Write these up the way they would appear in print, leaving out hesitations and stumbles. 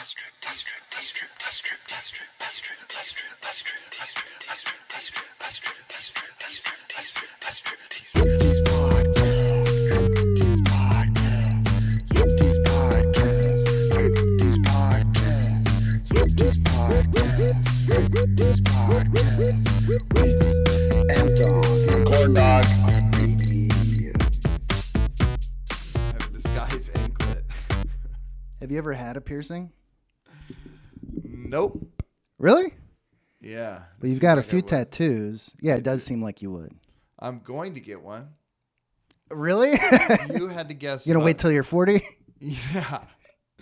Corn dog. Have a disguise anklet. Have you ever had a piercing? Nope. Really? Yeah. But you've got a few tattoos. Yeah, it does seem like you would. I'm going to get one. Really? You had to guess. You're going to wait till you're 40? Yeah.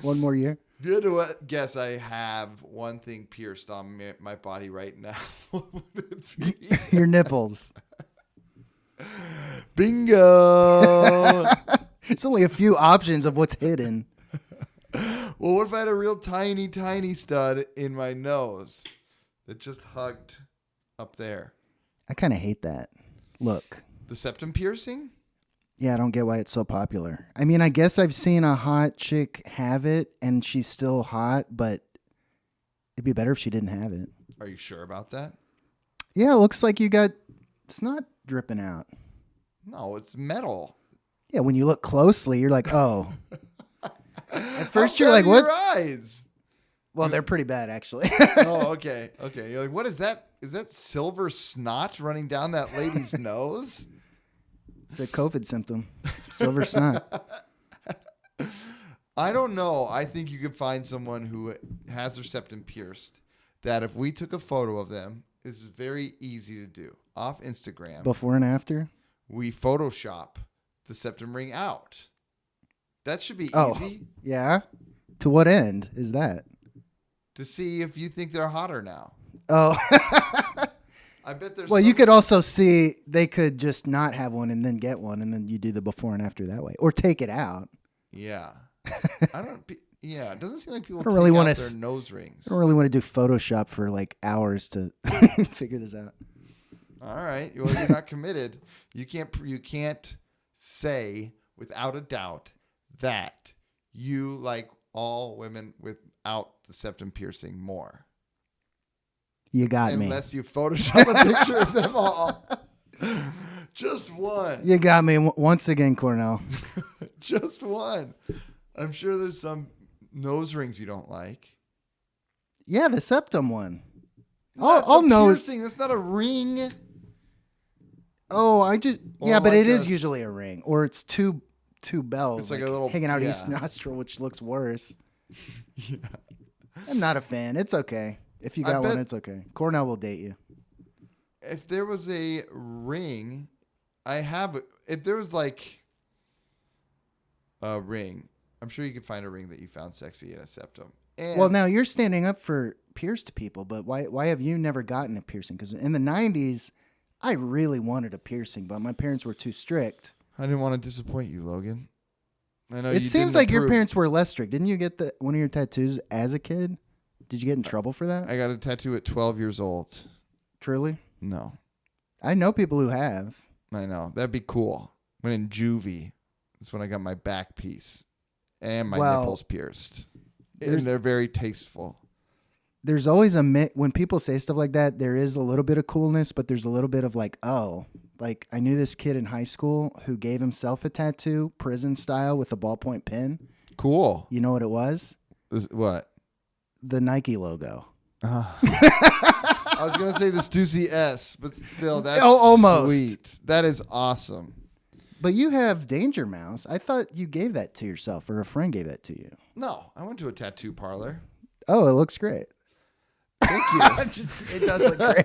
One more year? You had to guess I have one thing pierced on my body right now. What would it be? Your nipples. Bingo. There's only a few options of what's hidden. Well, what if I had a real tiny, tiny stud in my nose that just hugged up there? I kind of hate that. Look. The septum piercing? Yeah, I don't get why it's so popular. I mean, I guess I've seen a hot chick have it and she's still hot, but it'd be better if she didn't have it. Are you sure about that? Yeah, it looks like it's not dripping out. No, it's metal. Yeah, when you look closely, you're like, oh. At first, How you're like, bad are what? Your eyes. Well, they're pretty bad, actually. Oh, okay. Okay. You're like, what is that? Is that silver snot running down that lady's nose? It's a COVID symptom. Silver snot. I don't know. I think you could find someone who has their septum pierced that if we took a photo of them, this is very easy to do. Off Instagram. Before and after? We Photoshop the septum ring out. That should be easy. Oh, yeah? To what end is that? To see if you think they're hotter now. Oh. I bet there's well, you could also see they could just not have one and then get one, and then you do the before and after that way. Or take it out. Yeah. Yeah, it doesn't seem like people don't really take wanna out their nose rings. I don't really want to do Photoshop for like hours to figure this out. All right. Well, you're not committed. You can't say without a doubt that you like all women without the septum piercing more. You got me. Unless you Photoshop a picture of them all. Just one. You got me once again, Cornell. Just one. I'm sure there's some nose rings you don't like. Yeah, the septum one. That's I'll a know. piercing. That's not a ring. Oh, yeah, but like it is usually a ring, or it's two bells. It's like a little hanging out each nostril, which looks worse. Yeah. I'm not a fan. It's okay. If you got one, it's okay. Cornell will date you. If there was a ring, if there was like a ring, I'm sure you could find a ring that you found sexy in a septum. And well, now you're standing up for pierced people, but why have you never gotten a piercing? Because in the 90s, I really wanted a piercing, but my parents were too strict. I didn't want to disappoint you, Logan. I know It seems like your parents were less strict. Didn't you get one of your tattoos as a kid? Did you get in trouble for that? I got a tattoo at 12 years old. Truly? No. I know people who have. I know. That'd be cool. When in juvie, that's when I got my back piece and my nipples pierced. And they're very tasteful. There's always when people say stuff like that, there is a little bit of coolness, but there's a little bit of like, oh, like I knew this kid in high school who gave himself a tattoo, prison style, with a ballpoint pen. Cool. You know what it was? What? The Nike logo. I was going to say the Stussy S, but still, that's almost sweet. That is awesome. But you have Danger Mouse. I thought you gave that to yourself, or a friend gave that to you. No, I went to a tattoo parlor. Oh, it looks great. Thank you. It does look great.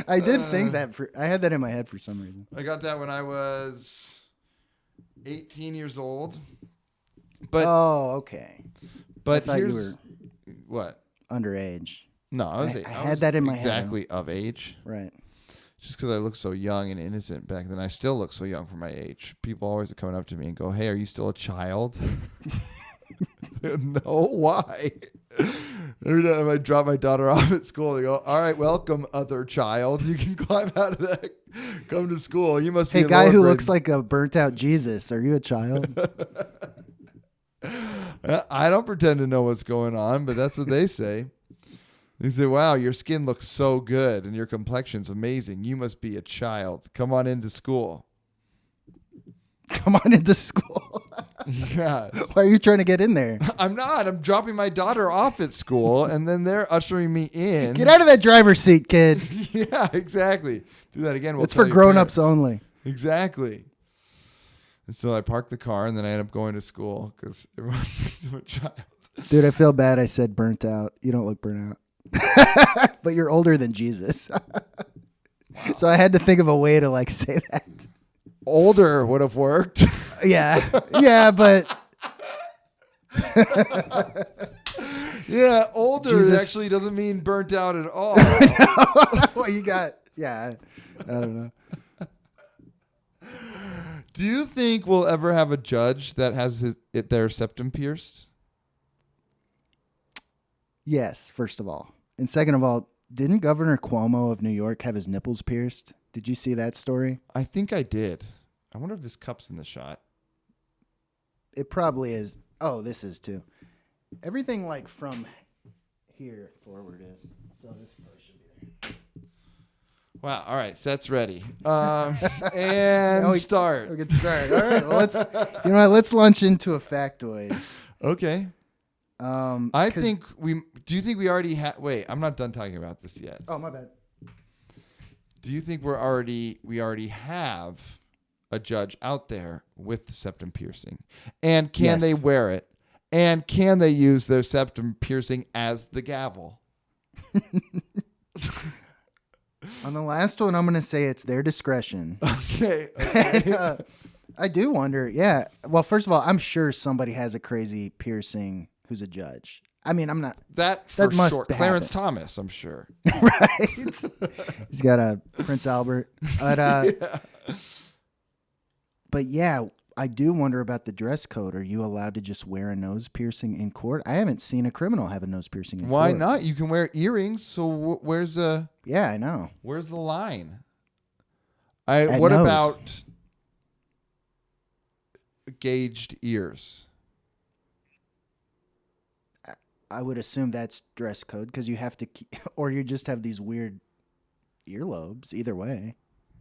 I did think that. I had that in my head for some reason. I got that when I was 18 years old. But okay. But I thought you here's what? Underage. No, I was. I had that in my head. Exactly of age. Right. Just because I look so young and innocent back then, I still look so young for my age. People always are coming up to me and go, "Hey, are you still a child?" No, why? Every time I drop my daughter off at school, they go, "All right, welcome, other child. You can climb out of that. Come to school. You must be a guy who lower looks grade." like a burnt out Jesus. Are you a child? I don't pretend to know what's going on, but that's what they say. They say, wow, your skin looks so good and your complexion's amazing. You must be a child. Come on into school. Come on into school. Yes. Why are you trying to get in there? I'm not. I'm dropping my daughter off at school, and then they're ushering me in. Get out of that driver's seat, kid. Yeah, exactly. Do that again. It's for grown-ups parents. only. Exactly. And so I parked the car, and then I end up going to school because everyone's a child. Dude, I feel bad I said burnt out. You don't look burnt out. But you're older than Jesus. Wow. So I had to think of a way to like say that. Older would have worked. Yeah. Yeah, but yeah, older Jesus. actually doesn't mean burnt out at all. Well, you got I don't know. Do you think we'll ever have a judge that has their septum pierced? Yes, first of all. And second of all, didn't Governor Cuomo of New York have his nipples pierced? Did you see that story? I think I did. I wonder if his cup's in the shot. It probably is. Oh, this is too. Everything like from here forward is. So this probably should be there. Wow. All right. Set's ready. And start. We can start. All right. Well, let's launch into a factoid. Okay. I think do you think we already have, wait, I'm not done talking about this yet. Oh, my bad. Do you think we already have a judge out there with septum piercing? And can they wear it? And can they use their septum piercing as the gavel? On the last one, I'm going to say it's their discretion. Okay. I do wonder. Yeah. Well, first of all, I'm sure somebody has a crazy piercing who's a judge. I mean, I'm not. That for must sure. happen. Clarence Thomas, I'm sure. Right. He's got a Prince Albert. But, Yeah. but yeah, I do wonder about the dress code. Are you allowed to just wear a nose piercing in court? I haven't seen a criminal have a nose piercing in court. Why not? You can wear earrings. So where's the Yeah, I know. where's the line? At What nose. about gauged ears? I would assume that's dress code because you have to, or you just have these weird earlobes. Either way,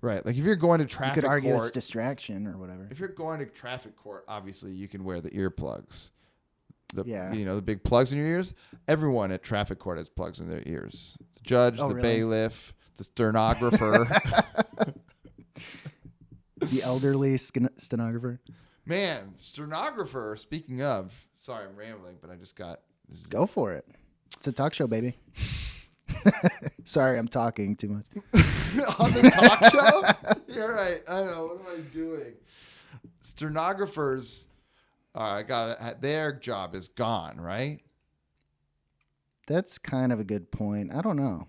Right. Like if you're going to you traffic could argue it's court, distraction or whatever. if you're going to traffic court, obviously you can wear the earplugs. Yeah. You know, the big plugs in your ears. Everyone at traffic court has plugs in their ears. The judge, the really? bailiff, the stenographer. The elderly stenographer. Man, stenographer, speaking of, sorry, I'm rambling, but I just got this. Go for it. It's a talk show, baby. Sorry, I'm talking too much. On the talk show? You're right. I know. What am I doing? Stenographers, their job is gone, right? That's kind of a good point. I don't know.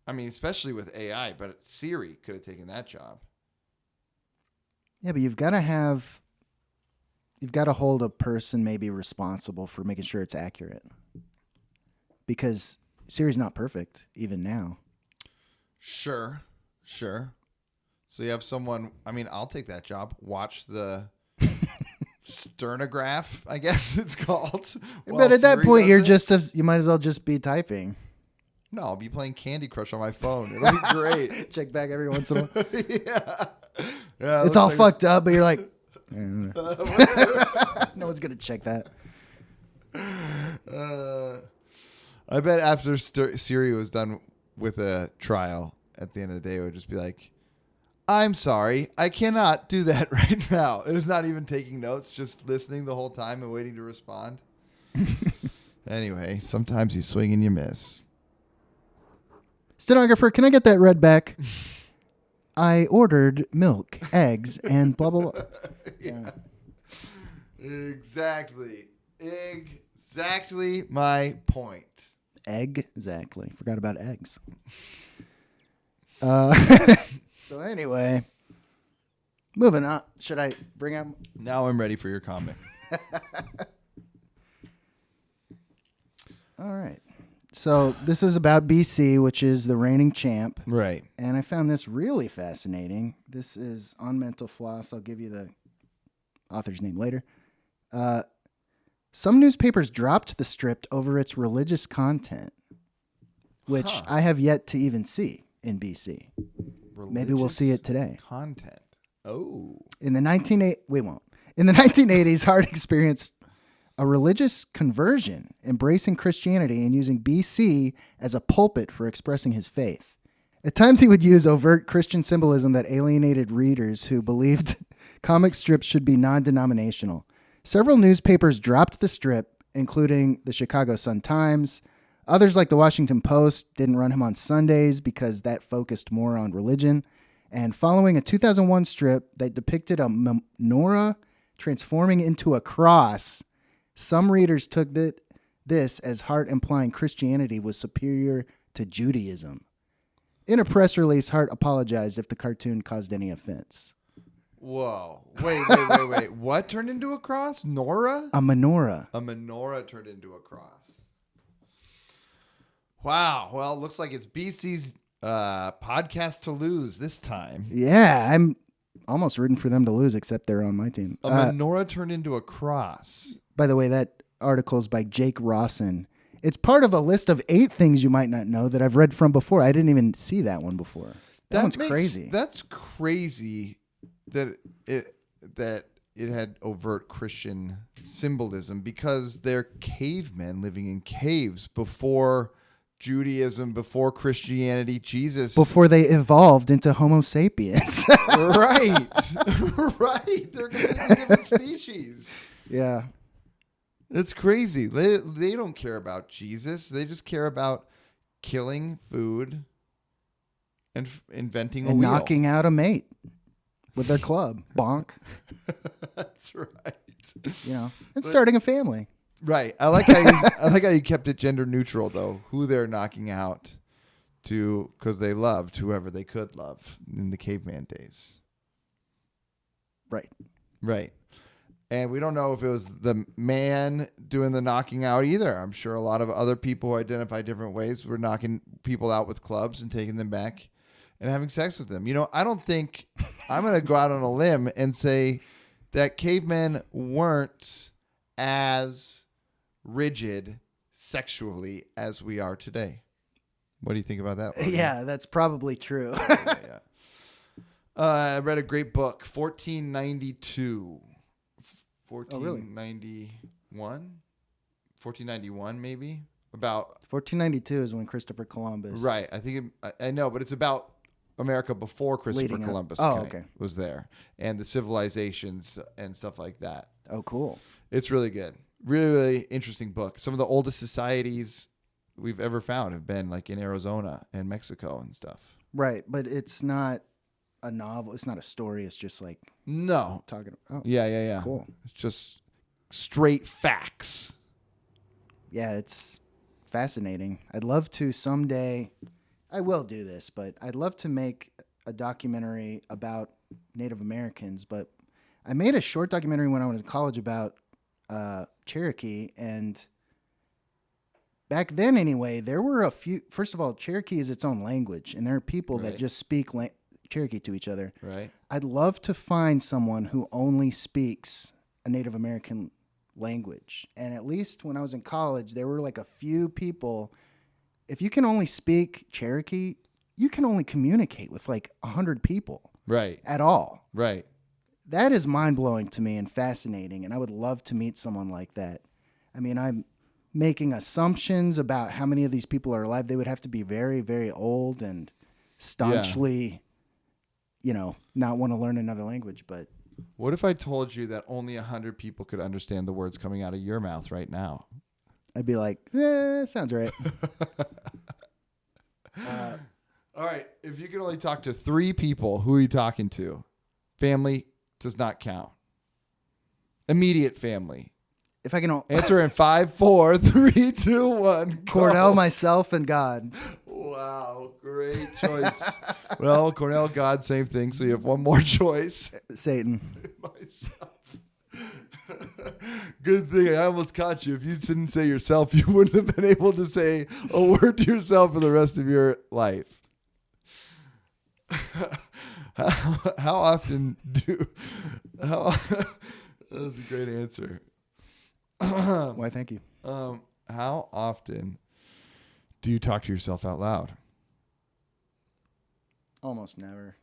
I mean, especially with AI, but Siri could have taken that job. Yeah, but you've got to hold a person maybe responsible for making sure it's accurate. Because Siri's not perfect, even now. Sure. So you have someone, I mean, I'll take that job. Watch the sternograph, I guess it's called. But at that point, you might as well just be typing. No, I'll be playing Candy Crush on my phone. It'll be great. Check back every once in a while. Yeah. It's all fucked up, but you're like, no one's going to check that. I bet after Siri was done with a trial, at the end of the day, it would just be like, I'm sorry, I cannot do that right now. It was not even taking notes, just listening the whole time and waiting to respond. Anyway, sometimes you swing and you miss. Stenographer, can I get that read back? I ordered milk, eggs, and blah, blah, blah. Yeah. Exactly my point. Exactly. Forgot about eggs. So anyway, moving on. Should I bring up? Now I'm ready for your comment. All right. So this is about BC, which is the reigning champ. Right. And I found this really fascinating. This is on Mental Floss. I'll give you the author's name later. Some newspapers dropped the strip over its religious content, which I have yet to even see in BC. Maybe we'll see it today. Content. Oh. In the 1980s, Hart experienced a religious conversion, embracing Christianity and using BC as a pulpit for expressing his faith. At times, he would use overt Christian symbolism that alienated readers who believed comic strips should be non-denominational. Several newspapers dropped the strip, including the Chicago Sun-Times. Others, like the Washington Post, didn't run him on Sundays because that focused more on religion. And following a 2001 strip that depicted a menorah transforming into a cross, some readers took this as Hart implying Christianity was superior to Judaism. In a press release, Hart apologized if the cartoon caused any offense. Whoa. Wait. What turned into a cross? Nora? A menorah. A menorah turned into a cross. Wow. Well, it looks like it's BC's podcast to lose this time. Yeah, I'm almost rooting for them to lose, except they're on my team. A menorah turned into a cross. By the way, that article is by Jake Rawson. It's part of a list of 8 things you might not know that I've read from before. I didn't even see that one before. That one's crazy. That's crazy that it had overt Christian symbolism because they're cavemen living in caves before Judaism, before Christianity, Jesus. Before they evolved into Homo sapiens. Right. They're completely different species. Yeah. It's crazy. They don't care about Jesus. They just care about killing food and inventing a and wheel. knocking out a mate with their club. Bonk. That's right. You know, and starting a family. Right. I like how you kept it gender neutral though. Who they're knocking out to because they loved whoever they could love in the caveman days. Right. Right. And we don't know if it was the man doing the knocking out either. I'm sure a lot of other people who identify different ways were knocking people out with clubs and taking them back and having sex with them. You know, I don't think I'm going to go out on a limb and say that cavemen weren't as rigid sexually as we are today. What do you think about that, Logan? Yeah, that's probably true. Yeah. I read a great book, 1492. 1491? 1491 maybe? About 1492 is when Christopher Columbus. Right. I think I know, but it's about America before Christopher Columbus was there and the civilizations and stuff like that. Oh, cool. It's really good. Really, really interesting book. Some of the oldest societies we've ever found have been like in Arizona and Mexico and stuff. Right, but it's not a novel. It's not a story. It's just like talking. Oh, yeah. Cool. It's just straight facts. Yeah, it's fascinating. I'd love to someday. I will do this, but I'd love to make a documentary about Native Americans. But I made a short documentary when I was in college about Cherokee, and back then, anyway, there were a few. First of all, Cherokee is its own language, and there are people that just speak Cherokee to each other. Right. I'd love to find someone who only speaks a Native American language. And at least when I was in college, there were like a few people. If you can only speak Cherokee, you can only communicate with like 100 people. Right. At all. Right. That is mind-blowing to me and fascinating, and I would love to meet someone like that. I mean, I'm making assumptions about how many of these people are alive. They would have to be very, very old and staunchly, not want to learn another language. But what if I told you that only 100 people could understand the words coming out of your mouth right now? I'd be like, sounds right. All right. If you could only talk to 3 people, who are you talking to? Family does not count. Immediate family. If I can answer in 5, 4, 3, 2, 1. Go. Cornell, myself, and God. Wow, great choice. Well, Cornell, God, same thing. So you have one more choice. Satan. Myself. Good thing I almost caught you. If you didn't say yourself, you wouldn't have been able to say a word to yourself for the rest of your life. How often that was a great answer. Why, thank you. How often do you talk to yourself out loud? Almost never.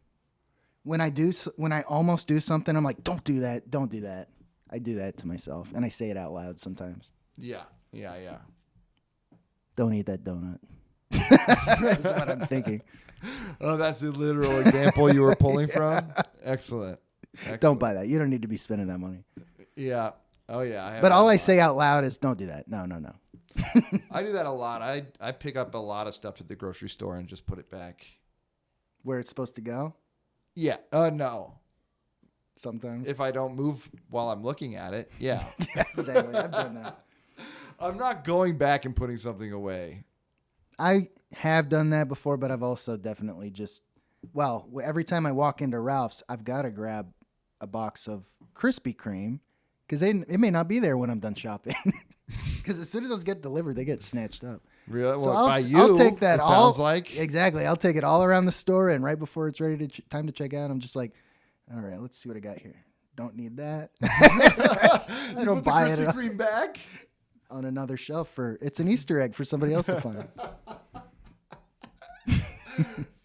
When I almost do something, I'm like, don't do that. Don't do that. I do that to myself, and I say it out loud sometimes. Yeah. Don't eat that donut. That's what I'm thinking. Oh, that's the literal example you were pulling from? Excellent. Don't buy that. You don't need to be spending that money. Yeah. Oh, yeah. But all I say out loud is, don't do that. No. I do that a lot. I pick up a lot of stuff at the grocery store and just put it back. Where it's supposed to go? Yeah. No. Sometimes. If I don't move while I'm looking at it, yeah. Yeah, exactly. I've done that. I'm not going back and putting something away. I have done that before, but I've also definitely every time I walk into Ralph's, I've got to grab a box of Krispy Kreme because it may not be there when I'm done shopping. Because as soon as those get delivered, they get snatched up. Really? So Well, I'll take that. it sounds like. Exactly. I'll take it all around the store, and right before it's ready to time to check out, I'm just like, all right, let's see what I got here. Don't need that. I don't buy it. Krispy Kreme back on another shelf it's an Easter egg for somebody else to find.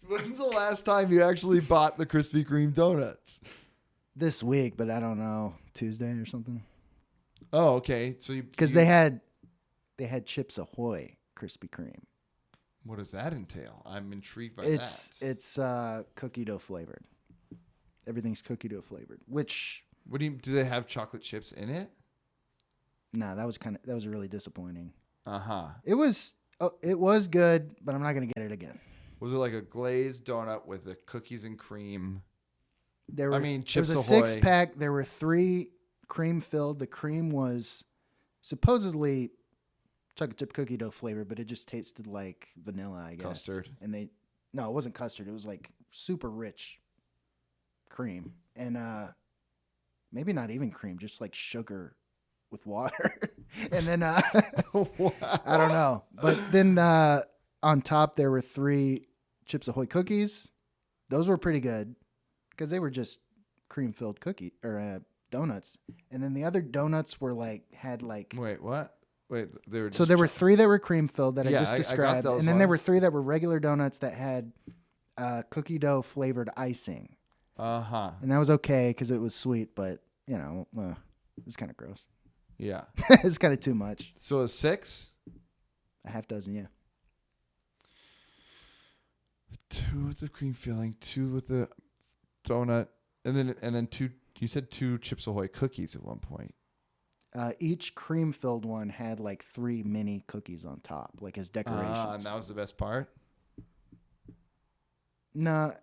When's the last time you actually bought the Krispy Kreme donuts? This week, but I don't know, Tuesday or something. Oh, okay. So because they had Chips Ahoy Krispy Kreme. What does that entail? I'm intrigued by that. It's cookie dough flavored. Everything's cookie dough flavored. Which do they have chocolate chips in it? No, that was really disappointing. Uh-huh. It was good, but I'm not gonna get it again. Was it like a glazed donut with the cookies and cream? Chips Ahoy. There was a 6-pack. There were 3 cream filled. The cream was supposedly chocolate chip cookie dough flavor, but it just tasted like vanilla, I guess. Custard. And it wasn't custard. It was like super rich cream. And maybe not even cream, just like sugar with water. And then I don't know. But then on top there were 3 Chips Ahoy cookies. Those were pretty good because they were just cream filled cookie or donuts. And then the other donuts were had Wait, what? Wait, there were 3 that were cream filled that I just described, I got those and then there were ones. 3 that were regular donuts that had cookie dough flavored icing. And that was okay because it was sweet, but it was kind of gross. Yeah, It's kind of too much. So a 6, a half dozen, yeah. 2 with the cream filling, 2 with the donut, and then 2. You said 2 Chips Ahoy cookies at one point. Each cream-filled one had 3 mini cookies on top, as decorations. And that was the best part? No,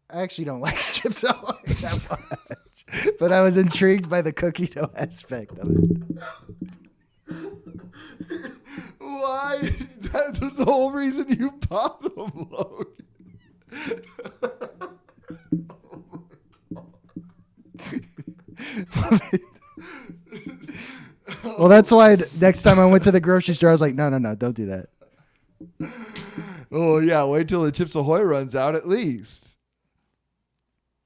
I actually don't like Chips Ahoy that much. But I was intrigued by the cookie dough aspect of it. Why? That was the whole reason you bought them, Logan. Well, that's why next time I went to the grocery store, I was like, no, don't do that. Oh, yeah. Wait till the Chips Ahoy runs out at least.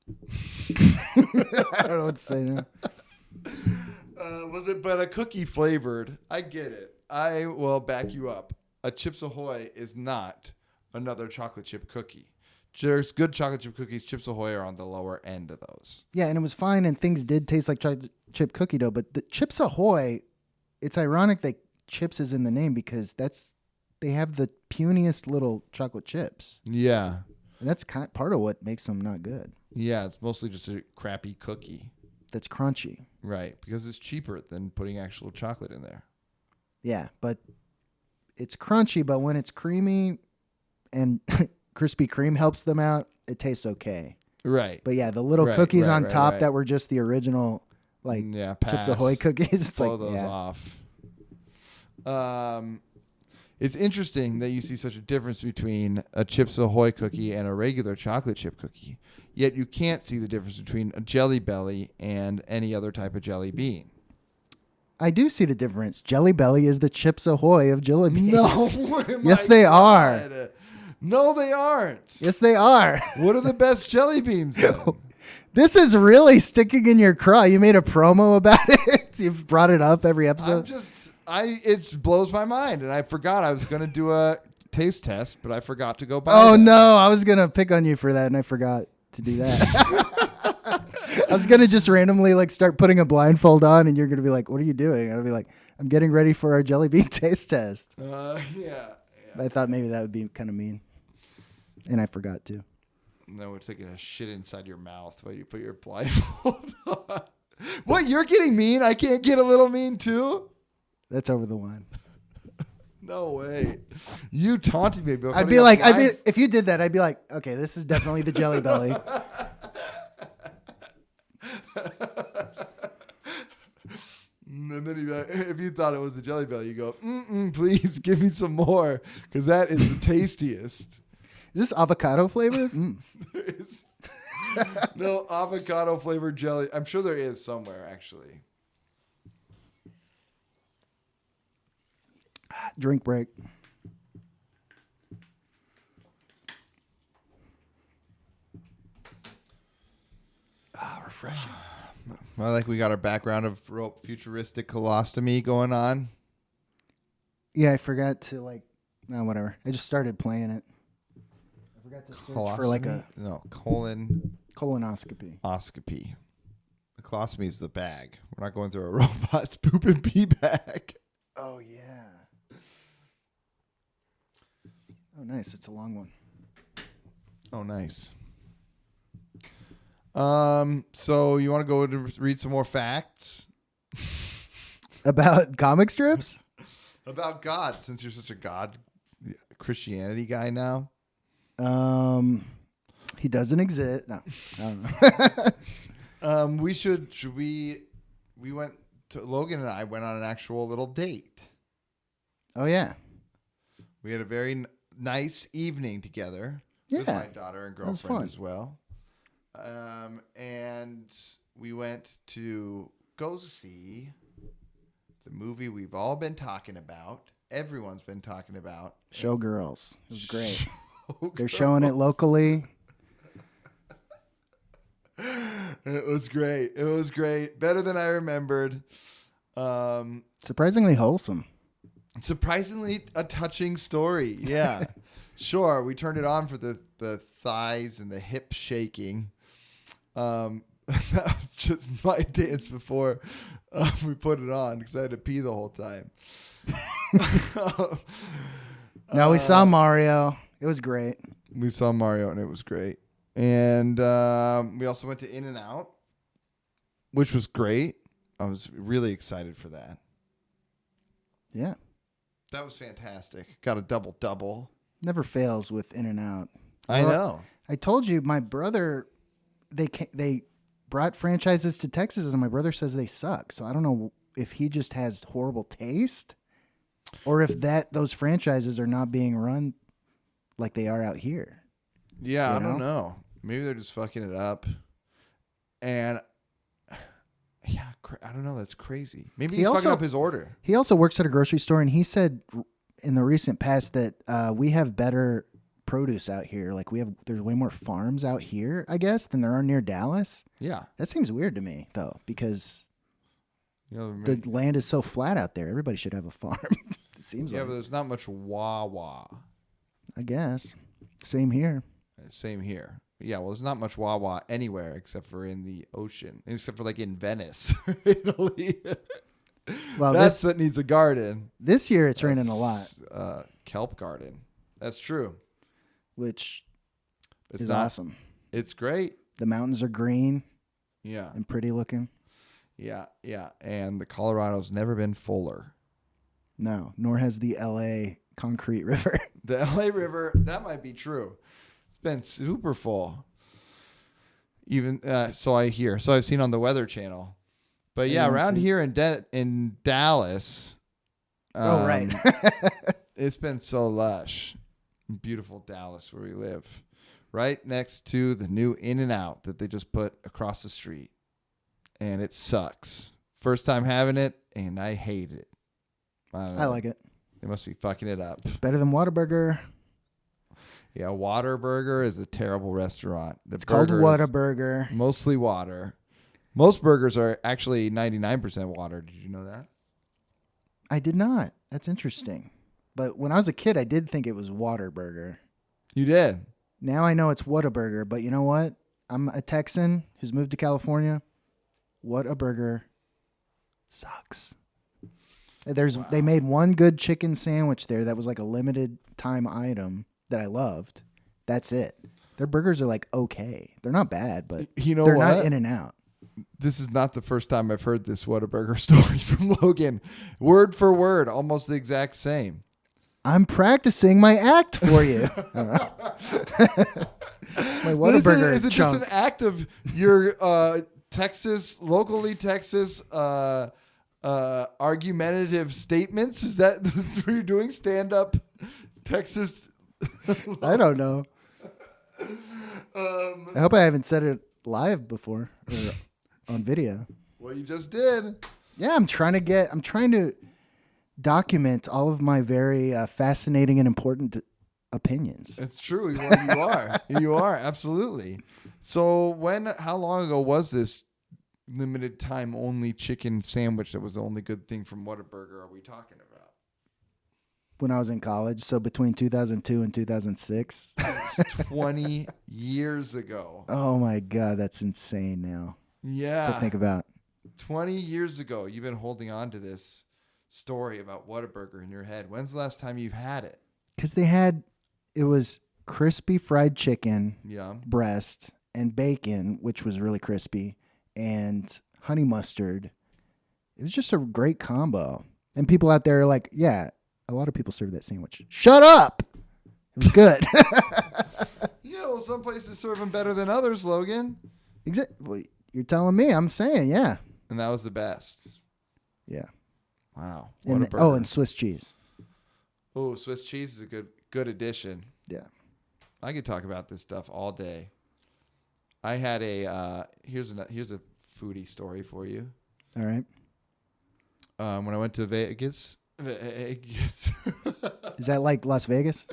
I don't know what to say now. Was it but a cookie flavored? I get it. I will back you up. A Chips Ahoy is not another chocolate chip cookie. There's good chocolate chip cookies. Chips Ahoy are on the lower end of those. Yeah, and it was fine, and things did taste like chocolate chip cookie dough. But the Chips Ahoy, it's ironic that chips is in the name because they have the puniest little chocolate chips. Yeah. And that's part of what makes them not good. Yeah, it's mostly just a crappy cookie. That's crunchy. Right, because it's cheaper than putting actual chocolate in there. Yeah, but it's crunchy, but when it's creamy and Krispy Kreme helps them out, it tastes okay. Right. But yeah, the little cookies on top that were just the original Chips Ahoy cookies. It's blow those off. It's interesting that you see such a difference between a Chips Ahoy cookie and a regular chocolate chip cookie. Yet you can't see the difference between a Jelly Belly and any other type of jelly bean. I do see the difference. Jelly Belly is the Chips Ahoy of jelly beans. No. Yes, they are. No, they aren't. Yes, they are. What are the best jelly beans then? This is really sticking in your craw. You made a promo about it. You've brought it up every episode. It blows my mind, and I forgot I was going to do a taste test, but I forgot to go buy. Oh them. no, I was gonna pick on you for that, and I forgot to do that. I was gonna just randomly like start putting a blindfold on, and you're gonna be like, "What are you doing?" And I'll be like, "I'm getting ready for our jelly bean taste test." Yeah. But I thought maybe that would be kind of mean, and I forgot to. No, we're taking a shit inside your mouth while you put your blindfold on. What? You're getting mean? I can't get a little mean too? That's over the line. No way. You taunting me. I'd be like, if you did that, I'd be like, okay, this is definitely the Jelly Belly. And then if you thought it was the Jelly Belly, you go, please give me some more, because that is the tastiest. Is this avocado flavor? There is no avocado flavored jelly. I'm sure there is somewhere, actually. Drink break. Refreshing. I like we got our background of rope futuristic colostomy going on. Yeah, I forgot to whatever. I just started playing it. I forgot to search for like a colonoscopy. coloscopy. The colostomy is the bag. We're not going through a robot's poop and pee bag. Oh yeah. Oh nice, it's a long one. Oh nice. So you want to go to read some more facts About comic strips? about God, since you're such a God Christianity guy now? He doesn't exist. No, I don't know. We went to, Logan and I went on an actual little date. Oh yeah. We had a very nice evening together with Yeah. my daughter and That was girlfriend fun. as well. And we went to go see the movie we've all been talking about. Everyone's been talking about. Showgirls. It was great. They're showing it locally. It was great. It was great. Better than I remembered. Surprisingly wholesome. Surprisingly a touching story. Yeah. Sure. We turned it on for the thighs and the hip shaking. That was just my dance before we put it on, because I had to pee the whole time. No, we saw Mario. It was great. We saw Mario and it was great. And we also went to In-N-Out, which was great. I was really excited for that. Yeah. That was fantastic. Got a double-double. Never fails with In-N-Out. I know. I told you, my brother, they brought franchises to Texas, and my brother says they suck. So I don't know if he just has horrible taste, or if those franchises are not being run like they are out here. Yeah, You I don't know? know. Maybe they're just fucking it up. And yeah, I don't know. That's crazy. Maybe he's fucking up his order. He also works at a grocery store, and he said in the recent past that we have better produce out here. Like there's way more farms out here, I guess, than there are near Dallas. Yeah. That seems weird to me, though, because the The land is so flat out there. Everybody should have a farm. It seems yeah, like. but there's not much Wawa. I guess. Same here. Same here. Yeah, well, there's not much Wawa anywhere except for in the ocean, except for like in Venice, Italy. Well, that needs a garden. this year it's raining a lot, Kelp garden. That's true. which It's is not, awesome. It's great. The mountains are green Yeah. and pretty looking. Yeah. Yeah. And the Colorado's never been fuller. No, nor has the LA concrete river. The LA River, that might be true. It's been super full. Even so I hear. So I've seen on the Weather Channel. But yeah, around here in Dallas. Oh, right. It's been so lush. Beautiful Dallas where we live. Right next to the new In-N-Out that they just put across the street. And it sucks. First time having it, and I hate it. I don't know. I like it. They must be fucking it up. It's better than Whataburger. Yeah, Waterburger is a terrible restaurant. It's called burger is Whataburger. mostly water. Most burgers are actually 99% water. Did you know that? I did not. That's interesting. But when I was a kid, I did think it was Whataburger. You did. Now I know it's Whataburger, but you know what? I'm a Texan who's moved to California. Whataburger sucks. They made one good chicken sandwich there that was like a limited time item that I loved. That's it. Their burgers are like okay. They're not bad, but You know they're what? not in and out. This is not the first time I've heard this Whataburger story from Logan. Word for word, almost the exact same. I'm practicing my act for you. My Whataburger Is it just an act of your locally Texas argumentative statements? Is that what you're doing? Stand up Texas? I don't know. I hope I haven't said it live before or on video. Well, you just did. Yeah, I'm trying to document all of my very fascinating and important opinions. It's true. You are. You are. Absolutely. So how long ago was this limited time only chicken sandwich that was the only good thing from Whataburger are we talking about? When I was in college, so between 2002 and 2006. It was 20 years ago. Oh my God, that's insane now. Yeah. To think about. 20 years ago, you've been holding on to this story about Whataburger in your head. When's the last time you've had it? Because it was crispy fried chicken, breast, and bacon, which was really crispy, and honey mustard. It was just a great combo. And people out there are like, yeah, a lot of people serve that sandwich. Shut up! It was good. Yeah, well, some places serve them better than others, Logan. Exactly. You're telling me. I'm saying, yeah. And that was the best. Yeah. Wow. And Swiss cheese. Oh, Swiss cheese is a good addition. Yeah. I could talk about this stuff all day. I had here's a foodie story for you. All right. When I went to Vegas. Vegas. Is that like Las Vegas?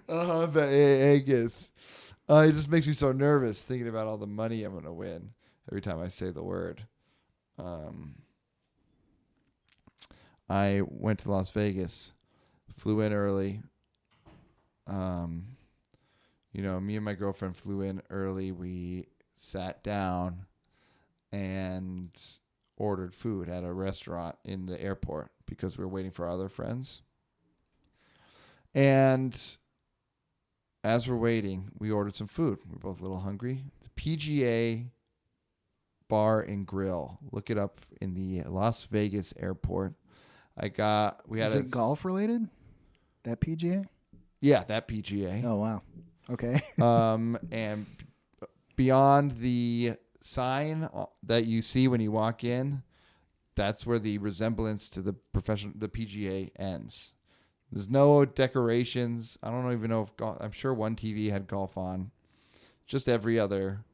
Vegas. It just makes me so nervous thinking about all the money I'm going to win every time I say the word. I went to Las Vegas, flew in early. Me and my girlfriend flew in early. We sat down and ordered food at a restaurant in the airport because we were waiting for our other friends. And as we're waiting, we ordered some food. We were both a little hungry. The PGA Bar and Grill. Look it up in the Las Vegas airport. Is it golf related? That PGA? Yeah, that PGA. Oh, wow. Okay. And beyond the sign that you see when you walk in, that's where the resemblance to the PGA ends. There's no decorations. I don't even know if I'm sure one TV had golf on. Just every other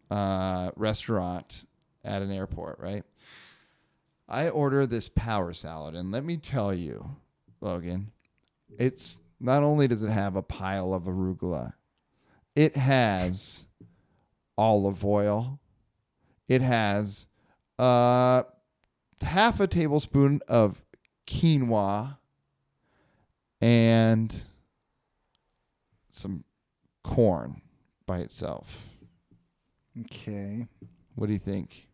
restaurant at an airport, right? I order this power salad, and let me tell you, Logan, it's not only does it have a pile of arugula, it has olive oil. It has half a tablespoon of quinoa and some corn by itself. Okay. What do you think?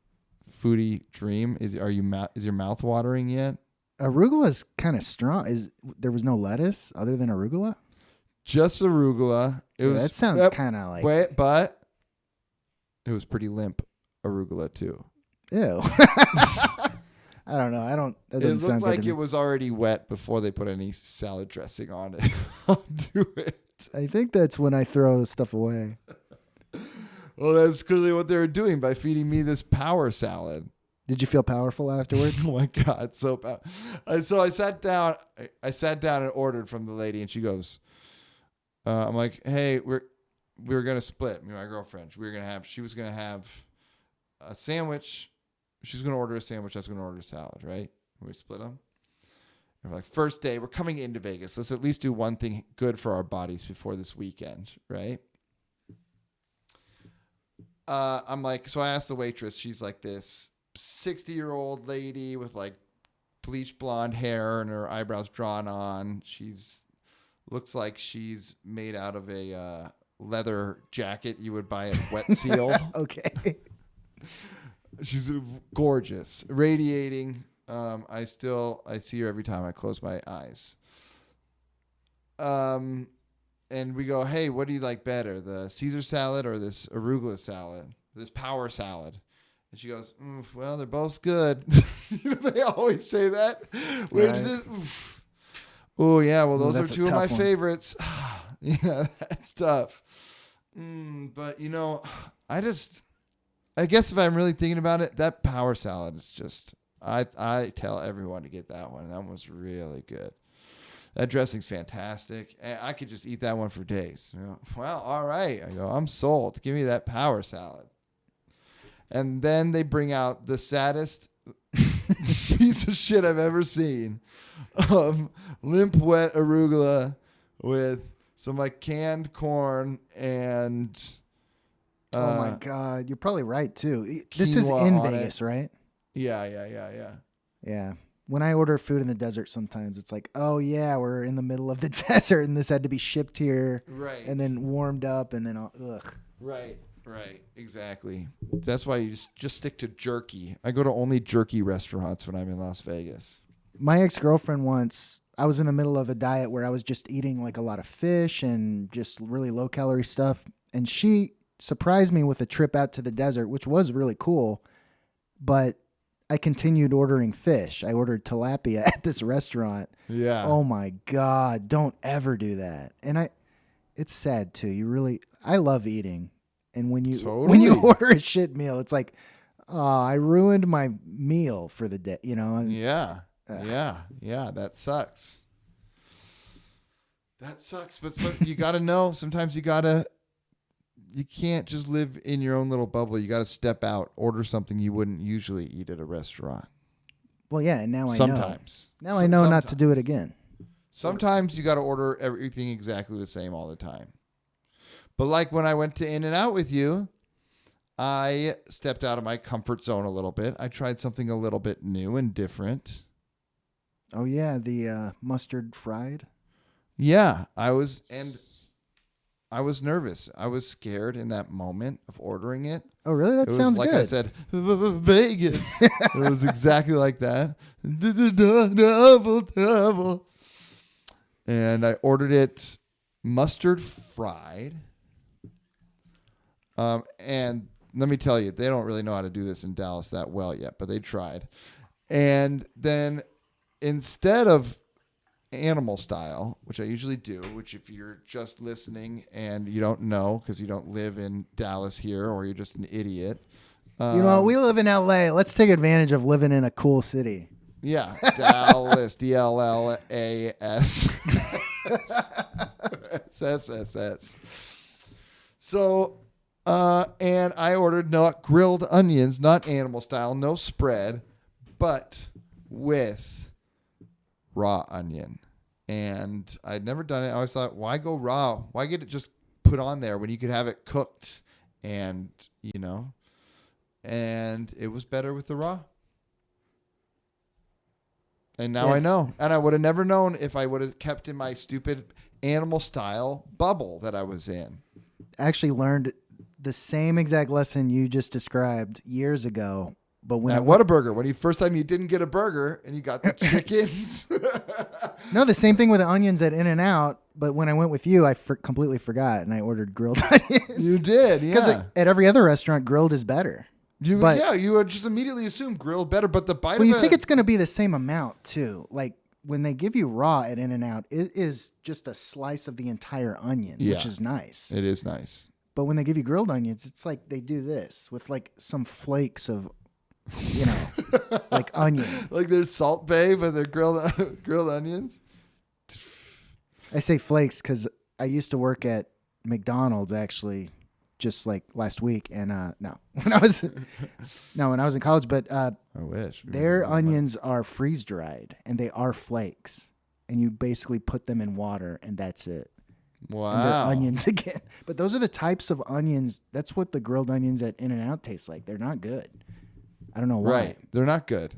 Foodie dream? Is your mouth watering yet? Arugula is kind of strong. There was no lettuce other than arugula? Just arugula. That sounds kind of like. But it was pretty limp arugula too. Ew. I don't know. That doesn't It sound looked good like to it me. was already wet before they put any salad dressing on it. I'll do it. I think that's when I throw stuff away. Well, that's clearly what they were doing by feeding me this power salad. Did you feel powerful afterwards? Oh my God, so powerful. So I sat down. I sat down and ordered from the lady, and she goes, "I'm like, hey, we were gonna split. Me and my girlfriend. She was gonna have a sandwich. She was gonna order a sandwich. I was gonna order a salad. Right? And we split them. And we're like, first day, we're coming into Vegas. Let's at least do one thing good for our bodies before this weekend, right?" I'm like, so I asked the waitress. She's like this 60-year-old lady with like bleach blonde hair and her eyebrows drawn on. Looks like she's made out of a leather jacket you would buy at Wet Seal. Okay. She's gorgeous, radiating. I see her every time I close my eyes. And we go, hey, what do you like better, the Caesar salad or this arugula salad, this power salad? And she goes, well, they're both good. They always say that. Where is this? Oh, yeah, well, those are two of my favorites. Yeah, that's tough. But, I guess if I'm really thinking about it, that power salad is just, I tell everyone to get that one. That one was really good. That dressing's fantastic. And I could just eat that one for days. Well, all right. I go, I'm sold. Give me that power salad. And then they bring out the saddest piece of shit I've ever seen of limp wet arugula with some canned corn and oh my God. You're probably right too. This is in Vegas, right? Yeah. Yeah. When I order food in the desert, sometimes it's like, oh yeah, we're in the middle of the desert and this had to be shipped here. Right. And then warmed up and then, ugh. Right. Exactly. That's why you just stick to jerky. I go to only jerky restaurants when I'm in Las Vegas. My ex-girlfriend once, I was in the middle of a diet where I was just eating a lot of fish and just really low calorie stuff. And she surprised me with a trip out to the desert, which was really cool. But I continued ordering fish. I ordered tilapia at this restaurant. Yeah. Oh my God. Don't ever do that. And it's sad too. I love eating. And when you order a shit meal, it's like, oh, I ruined my meal for the day, Yeah. That sucks. But you got to know, sometimes you can't just live in your own little bubble. You got to step out, order something you wouldn't usually eat at a restaurant. Well, yeah, and now I know. Sometimes. Now I know not to do it again. Sometimes you got to order everything exactly the same all the time. But when I went to In-N-Out with you, I stepped out of my comfort zone a little bit. I tried something a little bit new and different. Oh, yeah, the mustard fried? Yeah, I was nervous. I was scared in that moment of ordering it. Oh, really? That sounds good. Like I said, Vegas. It was exactly like that. Double. And I ordered it mustard fried. And let me tell you, they don't really know how to do this in Dallas that well yet, but they tried. And then instead of animal style, which I usually do, which if you're just listening and you don't know because you don't live in Dallas here or you're just an idiot. We live in LA. Let's take advantage of living in a cool city. Yeah. Dallas, DLLAS. S. So, and I ordered not grilled onions, not animal style, no spread, but with raw onion. And I'd never done it. I always thought, why go raw? Why get it just put on there when you could have it cooked? And, and it was better with the raw. And now I know. And I would have never known if I would have kept in my stupid animal style bubble that I was in. I actually learned the same exact lesson you just described years ago. But when at Whataburger, when first time you didn't get a burger and you got the chickens. No, the same thing with the onions at In-N-Out. But when I went with you, I completely forgot and I ordered grilled onions. You did, yeah. Because at every other restaurant, grilled is better. You would just immediately assume grilled better, but the bite Well, you think it's going to be the same amount too. Like when they give you raw at In-N-Out, it is just a slice of the entire onion, which is nice. It is nice. But when they give you grilled onions, it's like they do this with some flakes of, like onion. Like they're Salt Bay, but they're grilled onions. I say flakes because I used to work at McDonald's actually, just like last week, and when I was in college, but I wish their onions are freeze dried and they are flakes, and you basically put them in water and that's it. Wow. And they're onions again. But those are the types of onions. That's what the grilled onions at In-N-Out taste like. They're not good. I don't know why. Right. They're not good.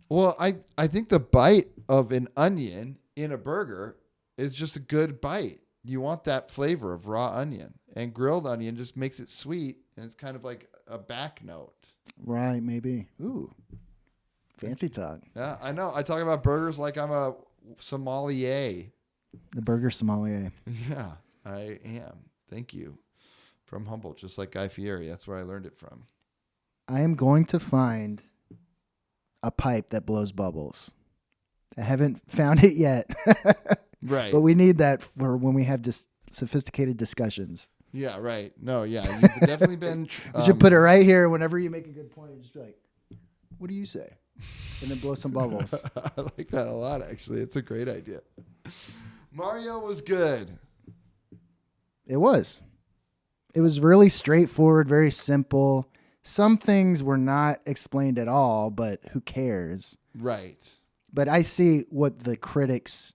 Well, I think the bite of an onion in a burger is just a good bite. You want that flavor of raw onion, and grilled onion just makes it sweet, and it's kind of like a back note. Right, maybe. Ooh, fancy talk. Yeah, I know. I talk about burgers like I'm a sommelier. The burger sommelier. Yeah, I am. Thank you. From Humboldt, just like Guy Fieri. That's where I learned it from. I am going to find a pipe that blows bubbles. I haven't found it yet. Right. But we need that for when we have sophisticated discussions. Yeah, right. No, yeah. You've definitely been... You should put it right here. Whenever you make a good point, you just be like, what do you say? And then blow some bubbles. I like that a lot, actually. It's a great idea. Mario was good. It was. It was really straightforward, very simple. Some things were not explained at all, but who cares? Right. But I see what the critics...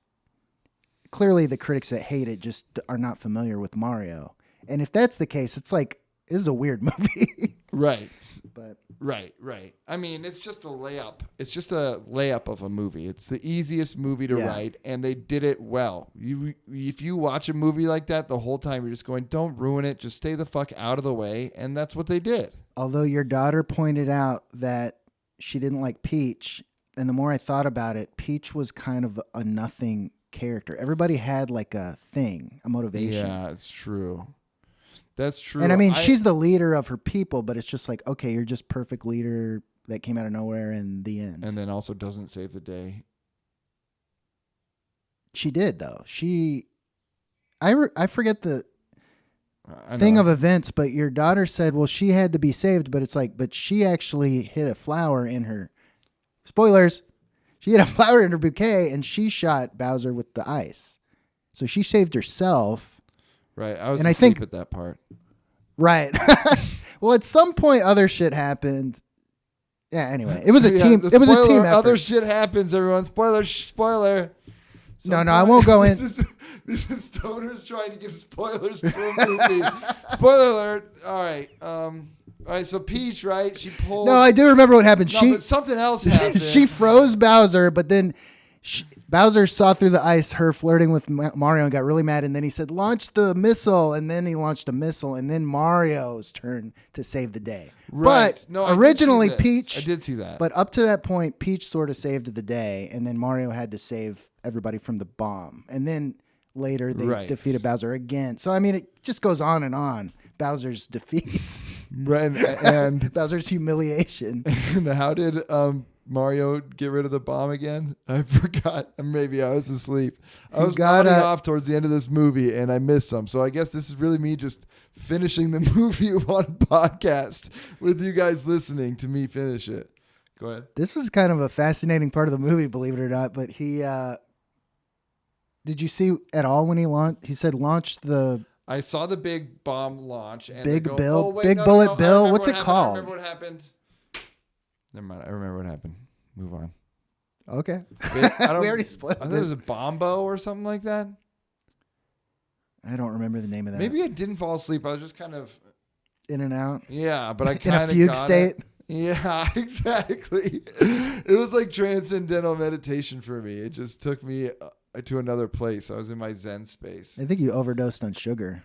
Clearly, the critics that hate it just are not familiar with Mario. And if that's the case, it's like, this is a weird movie. Right. But Right. I mean, it's just a layup. It's just a layup of a movie. It's the easiest movie to write, and they did it well. If you watch a movie like that, the whole time you're just going, don't ruin it. Just stay the fuck out of the way. And that's what they did. although your daughter pointed out that she didn't like Peach, and the more I thought about it, Peach was kind of a nothing character. Everybody had like a thing, a motivation. Yeah, it's true. That's true. And I mean, she's the leader of her people, but it's just like, okay, you're just perfect leader that came out of nowhere in the end. And then also doesn't save the day. She did, though. I forget the thing of events, but your daughter said, well, she had to be saved, but it's like, but she actually hit a flower in her, spoilers, she hit a flower in her bouquet and she shot Bowser with the ice. So she saved herself. Right. I was and asleep at that part. Right. Well, at some point, other shit happened. Yeah. Anyway, it was a team. It was a team effort. Other shit happens. Everyone. Spoiler. No, I won't go in. This is stoners trying to give spoilers to a movie. Spoiler alert. All right. So Peach, right? She pulled. No, I do remember what happened. No, but something else happened. She froze Bowser, but then Bowser saw through the ice her flirting with Mario and got really mad. And then he said, "Launch the missile." And then he launched a missile. And then Mario's turn to save the day. Right. But No, originally Peach. I did see that. But up to that point, Peach sort of saved the day, and then Mario had to save everybody from the bomb. And then later they defeated Bowser again. So I mean, it just goes on and on. Bowser's defeats, and Bowser's humiliation. And how did Mario get rid of the bomb again? I forgot. Maybe I was asleep. I was nodding off towards the end of this movie, and I missed some. So I guess this is really me just finishing the movie one podcast with you guys listening to me finish it. Go ahead. This was kind of a fascinating part of the movie, believe it or not. But he, did you see at all when he launched? He said launch the. I saw the big bomb launch. And Big go, Bill, oh, wait, Big no, Bullet no, Bill. What's it called? I remember what happened. Never mind. I remember what happened. Move on. Okay. Wait, We already spoiled I thought it was a Bombo or something like that. I don't remember the name of that. Maybe I didn't fall asleep. I was just kind of in and out. Yeah, but I kind in of a fugue state. Yeah, exactly. It was like transcendental meditation for me. It just took me to another place. I was in my Zen space. I think you overdosed on sugar.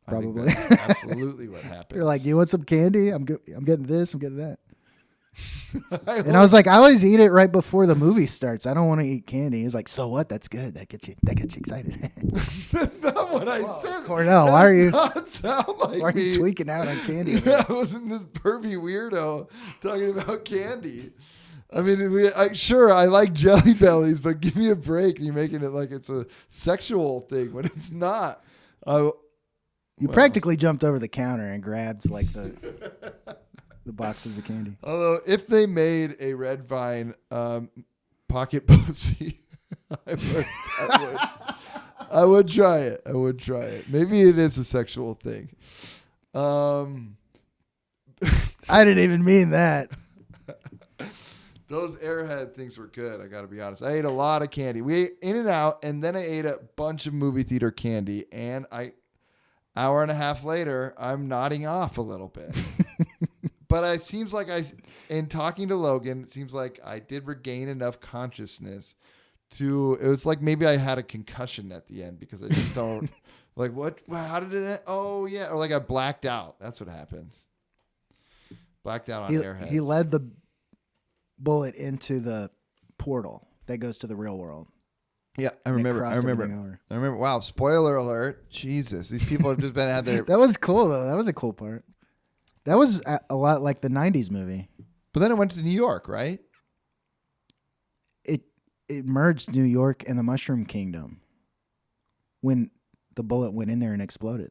Probably. I think that's absolutely what happened. You're like, do you want some candy? I'm getting this. I'm getting that. And I was like, I always eat it right before the movie starts. I don't want to eat candy. He's like, so what? That's good. That gets you excited. That's not what I said. Cornell, why are you? Not sound like why are you tweaking out on candy? I wasn't this pervy weirdo talking about candy. I mean, sure, I like Jelly Bellies, but give me a break. You're making it like it's a sexual thing when it's not. You practically jumped over the counter and grabbed like the boxes of candy. Although, if they made a Red Vine pocket pussy, I would try it. I would try it. Maybe it is a sexual thing. I didn't even mean that. Those Airhead things were good. I got to be honest. I ate a lot of candy. We ate In-N-Out, and then I ate a bunch of movie theater candy. And hour and a half later, I'm nodding off a little bit. But it seems like in talking to Logan, it seems like I did regain enough consciousness it was like maybe I had a concussion at the end because I just don't like what, how did it, oh yeah. Or like I blacked out. That's what happened. Blacked out on Airheads. He led the bullet into the portal that goes to the real world. Yeah, I remember. Wow, spoiler alert. Jesus, these people have just been out there. That was cool though. That was a cool part. That was a lot like the 90s movie. But then it went to New York, right? It merged New York and the Mushroom Kingdom when the bullet went in there and exploded.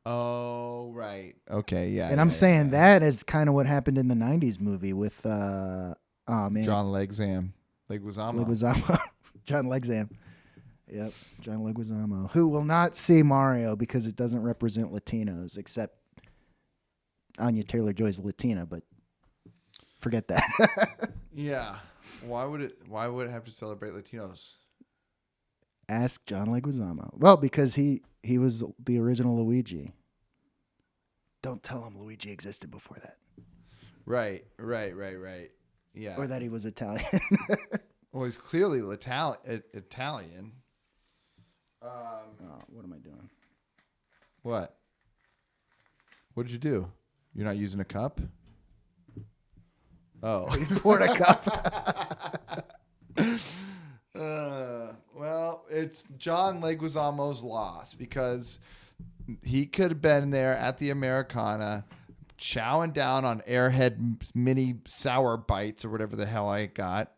Oh, right. Okay, yeah. And I'm saying that is kind of what happened in the 90s movie with John Leguizamo. John Leguizamo. Yep, John Leguizamo, who will not see Mario because it doesn't represent Latinos, except Anya Taylor-Joy's Latina, but forget that. Yeah. Why would it have to celebrate Latinos? Ask John Leguizamo. Well, because he was the original Luigi. Don't tell him Luigi existed before that. Right. Yeah. Or that he was Italian. Well, he's clearly Italian. What am I doing? What? What did you do? You're not using a cup? Oh. You poured a cup. Well, it's John Leguizamo's loss because he could have been there at the Americana chowing down on Airhead mini sour bites or whatever the hell I got.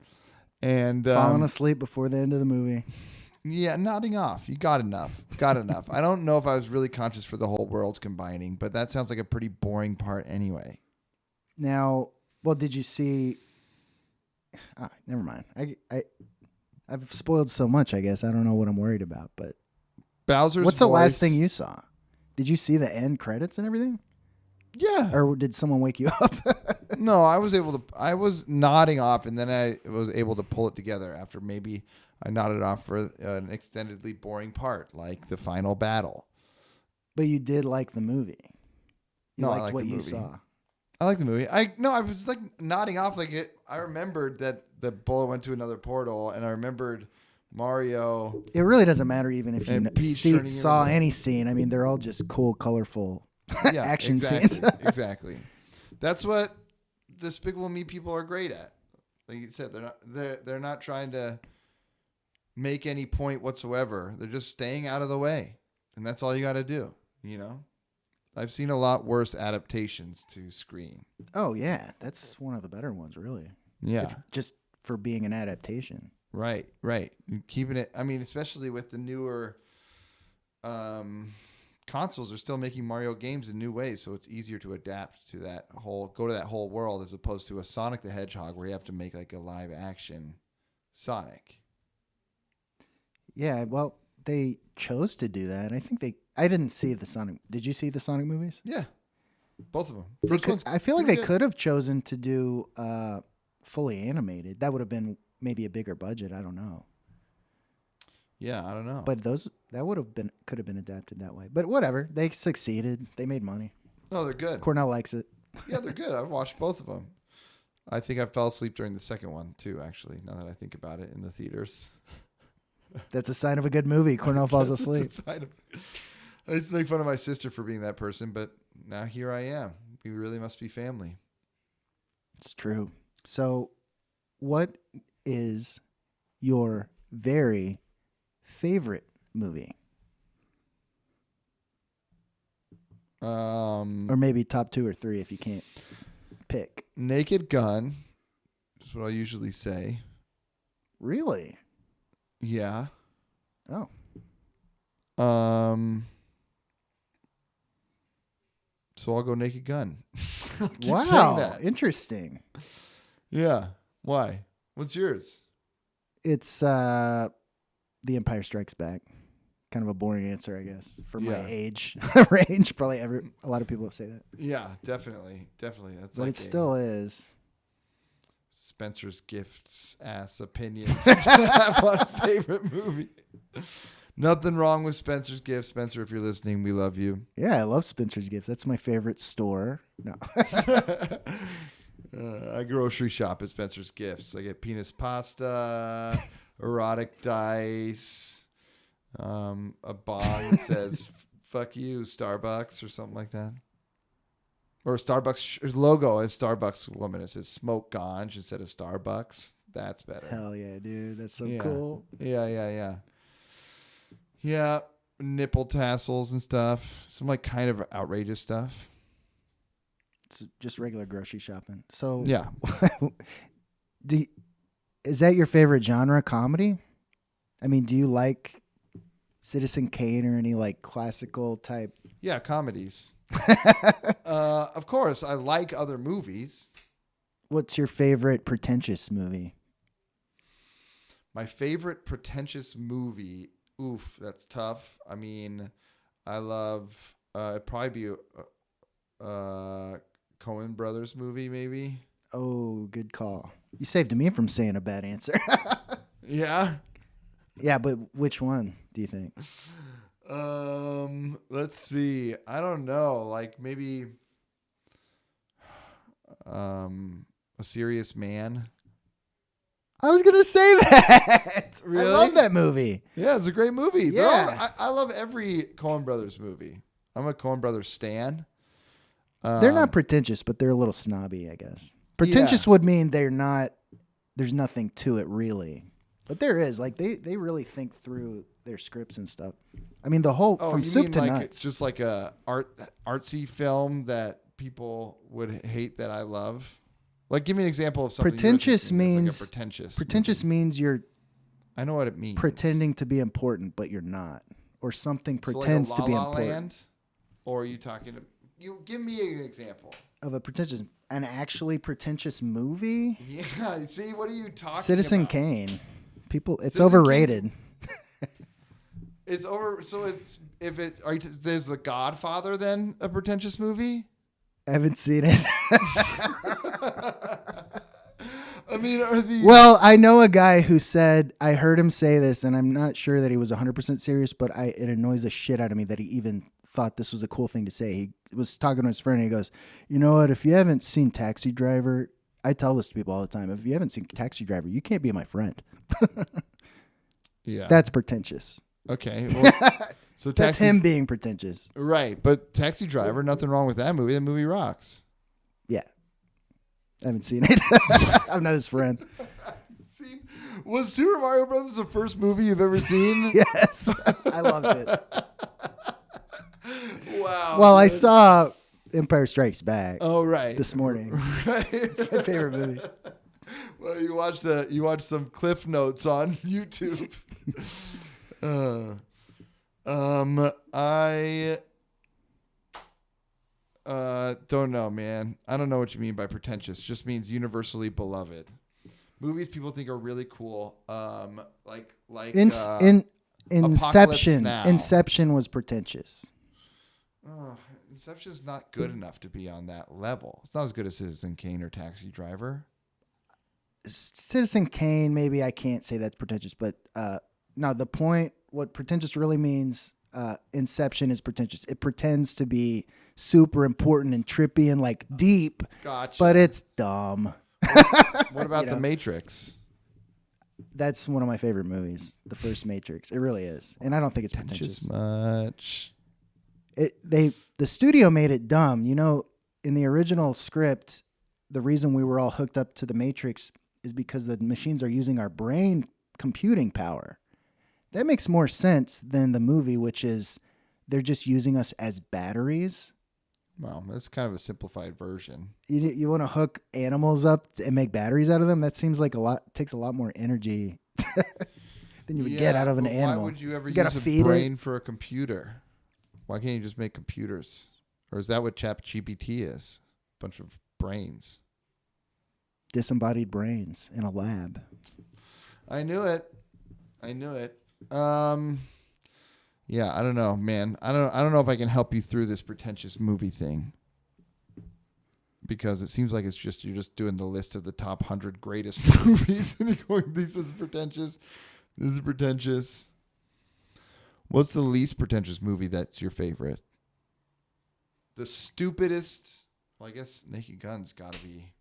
And falling asleep before the end of the movie. Yeah, nodding off. You got enough. I don't know if I was really conscious for the whole world's combining, but that sounds like a pretty boring part anyway. Now, well, did you see? Never mind. I've spoiled so much. I guess I don't know what I'm worried about. But Bowser's. What's the last thing you saw? Did you see the end credits and everything? Yeah. Or did someone wake you up? No, I was nodding off, and then I was able to pull it together after maybe I nodded off for an extendedly boring part, like the final battle. But you did like the movie. You I liked what the you movie. saw. I like the movie. I was like nodding off like it. I remembered that the bullet went to another portal, and I remembered Mario. It really doesn't matter even if you saw around. any scene. I mean, they're all just cool, colorful action scenes. Exactly. That's what Despicable Me people are great at. Like you said, they're not trying to make any point whatsoever. They're just staying out of the way, and that's all you got to do. You know, I've seen a lot worse adaptations to screen. Oh yeah, that's one of the better ones, really. Yeah, just for being an adaptation. Right. Keeping it. I mean, especially with the newer consoles are still making Mario games in new ways, so it's easier to adapt to that whole world as opposed to a Sonic the Hedgehog where you have to make like a live action Sonic. Yeah, well, they chose to do that. I didn't see the Sonic. Did you see the Sonic movies? Yeah, both of them. I feel like they could have chosen to do fully animated. That would have been maybe a bigger budget. I don't know. Yeah, I don't know. But could have been adapted that way. But whatever, they succeeded. They made money. No, they're good. Cornell likes it. Yeah, they're good. I've watched both of them. I think I fell asleep during the second one too. Actually, now that I think about it, in the theaters. That's a sign of a good movie. Cornell falls asleep. I used to make fun of my sister for being that person, but now here I am. We really must be family. It's true. So, what is your very favorite movie? Or maybe top 2 or 3 if you can't pick. Naked Gun is what I usually say. Really? Yeah. Oh. So I'll go Naked Gun. Wow. Interesting. Yeah. Why? What's yours? It's The Empire Strikes Back. Kind of a boring answer, I guess, for my age range. Probably a lot of people say that. Yeah, definitely. That's but like it still is. Spencer's Gifts ass opinion. I have one favorite movie. Nothing wrong with Spencer's Gifts. Spencer, if you're listening, we love you. Yeah, I love Spencer's Gifts. That's my favorite store. No. I grocery shop at Spencer's Gifts. I get penis pasta, erotic dice, a bong that says "fuck you, Starbucks" or something like that, or a Starbucks logo as Starbucks woman. It says "smoke ganj" instead of Starbucks. That's better. Hell yeah, dude. That's so Yeah. cool. Yeah, nipple tassels and stuff. Some like kind of outrageous stuff. It's just regular grocery shopping. So Yeah. Is that your favorite genre, comedy? I mean, do you like Citizen Kane or any like classical type? Yeah, comedies. Of course, I like other movies. What's your favorite pretentious movie? My favorite pretentious movie. Oof, that's tough. I mean, I love it'd probably be Coen Brothers movie, maybe. Oh, good call. You saved me from saying a bad answer. Yeah. Yeah, but which one do you think? Let's see. I don't know. Like maybe A Serious Man. I was gonna say that. Really? I love that movie. Yeah, it's a great movie. Yeah. I love every Coen Brothers movie. I'm a Coen Brothers stan. They're not pretentious, but they're a little snobby, I guess. Pretentious would mean they're not. There's nothing to it really, but there is. Like they really think through their scripts and stuff. I mean, the whole from you soup mean to like nuts. it's just like a artsy film that people would hate that I love. Like, give me an example of something. Pretentious means like a pretentious. Pretentious movie. means you're I know what it means. pretending to be important, but you're not, or something pretends so like to be La La important. Land? Or are you talking to? You give me an example. Of a pretentious, an actually pretentious movie. Yeah. See, what are you talking? Citizen about? Kane. People, it's Citizen overrated. It's over. So it's if it are you, is The Godfather then a pretentious movie? I haven't seen it. I mean, are these? Well, I know a guy who said, I heard him say this, and I'm not sure that he was 100% serious, but it annoys the shit out of me that he even thought this was a cool thing to say. He was talking to his friend, and he goes, you know what? If you haven't seen Taxi Driver, I tell this to people all the time. If you haven't seen Taxi Driver, you can't be my friend. Yeah. That's pretentious. Okay. Well, so That's him being pretentious. Right, but Taxi Driver, nothing wrong with that movie. That movie rocks. Yeah. I haven't seen it. I'm not his friend. Was Super Mario Brothers the first movie you've ever seen? Yes. I loved it. Wow. Well, I saw Empire Strikes Back Oh, right. this morning. Right. It's my favorite movie. Well, you watched some Cliff Notes on YouTube. I don't know, man. I don't know what you mean by pretentious. Just means universally beloved. Movies people think are really cool. Like Inception. Now. Inception was pretentious. Inception's not good enough to be on that level. It's not as good as Citizen Kane or Taxi Driver. Citizen Kane, maybe I can't say that's pretentious, but no, the point, what pretentious really means, Inception is pretentious. It pretends to be super important and trippy and like deep, Gotcha. but it's dumb. What about The Matrix? That's one of my favorite movies, the first Matrix. It really is, and I don't think it's pretentious. Much. The studio made it dumb. You know, in the original script, the reason we were all hooked up to the Matrix is because the machines are using our brain computing power. That makes more sense than the movie, which is they're just using us as batteries. Well, that's kind of a simplified version. You want to hook animals up and make batteries out of them? That seems like takes a lot more energy than you would get out of an but animal. Why would you ever gotta use a feed brain for a computer? Why can't you just make computers? Or is that what ChatGPT is? A bunch of brains. Disembodied brains in a lab. I knew it. Yeah, I don't know, man. I don't know if I can help you through this pretentious movie thing. Because it seems like you're just doing the list of the top 100 greatest movies and you're going, this is pretentious. What's the least pretentious movie that's your favorite? The stupidest. Well, I guess Naked Gun's got to be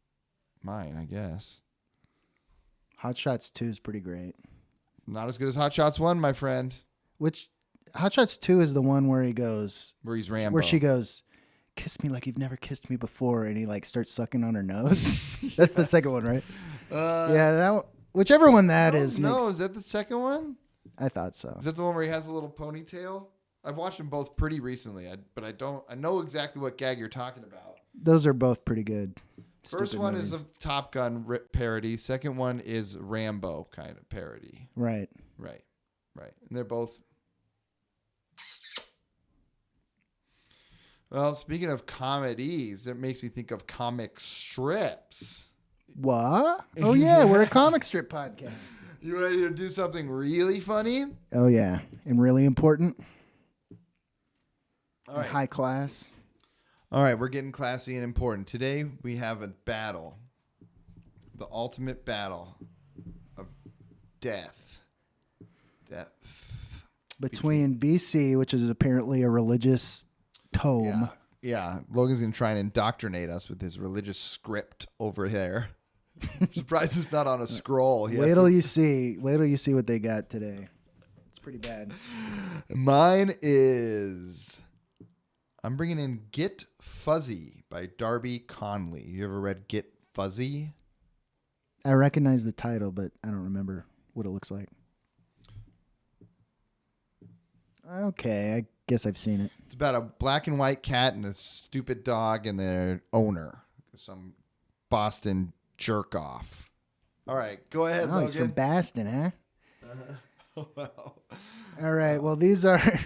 mine, I guess. Hot Shots 2 is pretty great. Not as good as Hot Shots 1, my friend. Which Hot Shots 2 is the one where he goes, Where he's Rambo. where she goes, kiss me like you've never kissed me before, and he like starts sucking on her nose. That's the second one, right? Yeah, that one, whichever one that is. No, is that the second one? I thought so. Is that the one where he has a little ponytail? I've watched them both pretty recently, but I know exactly what gag you're talking about. Those are both pretty good. First Stupid one movies. is a Top Gun parody. Second one is Rambo kind of parody. Right. Right. And they're both. Well, speaking of comedies, it makes me think of comic strips. What? Oh, yeah. We're a comic strip podcast. You ready to do something really funny? Oh, yeah. And really important. All right. High class. All right, we're getting classy and important. Today we have a battle. The ultimate battle of death. Between BC, which is apparently a religious tome. Yeah. Logan's going to try and indoctrinate us with his religious script over there. I'm surprised it's not on a scroll. Wait till you see what they got today. It's pretty bad. Mine is... I'm bringing in Get Fuzzy by Darby Conley. You ever read Get Fuzzy? I recognize the title, but I don't remember what it looks like. Okay, I guess I've seen it. It's about a black and white cat and a stupid dog and their owner. Some Boston jerk off. All right, go ahead, Logan. He's from Boston, huh? Wow. All right, well, these are...